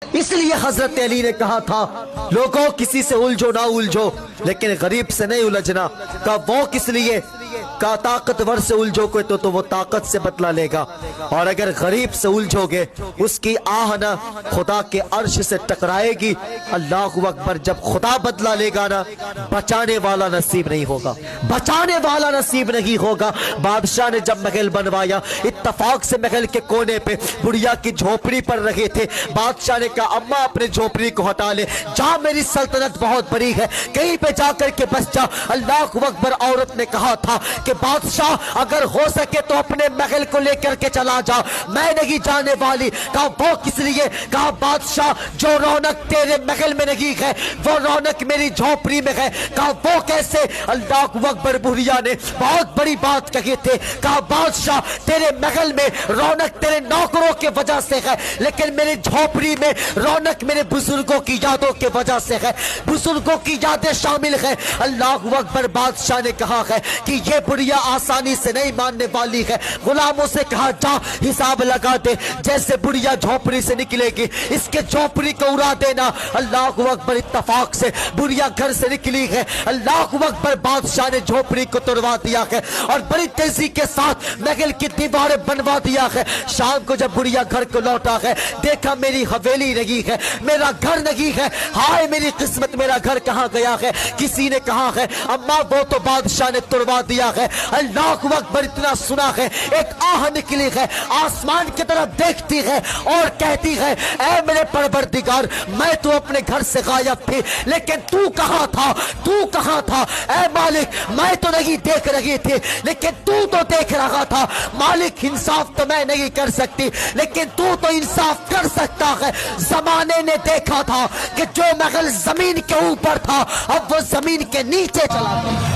اس لیے حضرت علی نے کہا تھا لوگوں کسی سے الجھو نہ الجھو لیکن غریب سے نہیں الجھنا. کہا وہ کس لیے؟ کہا طاقتور سے الجھو کوئی تو وہ طاقت سے بدلہ لے گا، اور اگر غریب سے الجھو گے اس کی آہ نہ خدا کے عرش سے ٹکرائے گی. اللہ اکبر. جب خدا بدلہ لے گا نا بچانے والا نصیب نہیں ہوگا، بچانے والا نصیب نہیں ہوگا. بادشاہ نے جب محل بنوایا اتفاق سے محل کے کونے پہ بڑھیا کی جھوپڑی پر رہے تھے. بادشاہ نے کہا اماں اپنے جھوپڑی کو ہٹا لے، جا میری سلطنت بہت بڑی ہے کہیں پہ جا کر کے بس جا. اللہ اکبر. عورت نے کہا تھا کہ بادشاہ اگر ہو سکے تو اپنے محل کو لے کر کے چلا جا، میں نہیں جانے والی. کہا وہ کس لیے؟ کہا بادشاہ جو رونق تیرے محل میں نہیں ہے وہ رونق میری جھوپڑی میں ہے. کہا وہ کیسے؟ اللہ اکبر. بڑھیا نے بہت بڑی بات کہی تھے. کہا بادشاہ تیرے محل میں رونق تیرے نوکروں کی وجہ سے ہے لیکن میری جھوپڑی میں رونق میرے بزرگوں کی یادوں کی وجہ سے ہے، بزرگوں کی یادیں شامل ہے. اللہ اکبر. بادشاہ نے کہا ہے کہ یہ بڑھیا آسانی سے نہیں ماننے والی ہے. غلاموں سے کہا جا حساب لگا دے، جیسے بڑھیا جھوپڑی سے نکلے گی اس کے جھوپڑی کو اڑا دینا. اللہ اکبر. اتفاق سے بڑھیا گھر سے نکلی ہے. اللہ اکبر. بادشاہ نے جھوپڑی کو توڑوا دیا ہے اور بڑی تیزی کے ساتھ محل کی دیواریں بنوا دیا ہے. شام کو جب بڑھیا گھر کو لوٹا ہے دیکھا میری حویلی نہیں ہے، میرا گھر نہیں ہے. ہائے میری قسمت، میرا گھر کہاں گیا ہے؟ کسی نے کہا ہے اماں وہ تو بادشاہ نے توڑوا دیا ہے. اللہ اکبر. اتنا سنا ہے ایک آہ نکلی ہے، آسمان کی طرف دیکھتی ہے اور کہتی ہے اے میرے پروردگار میں تو اپنے گھر سے غائب تھی لیکن تو کہاں تھا؟ تو کہاں تھا؟ اے مالک میں تو نہیں دیکھ رہی تھی لیکن تو دیکھ رہا تھا. مالک انصاف تو میں نہیں کر سکتی لیکن تو انصاف کر سکتا ہے. زمانے نے دیکھا تھا کہ جو محل زمین کے اوپر تھا اب وہ زمین کے نیچے چلا گیا.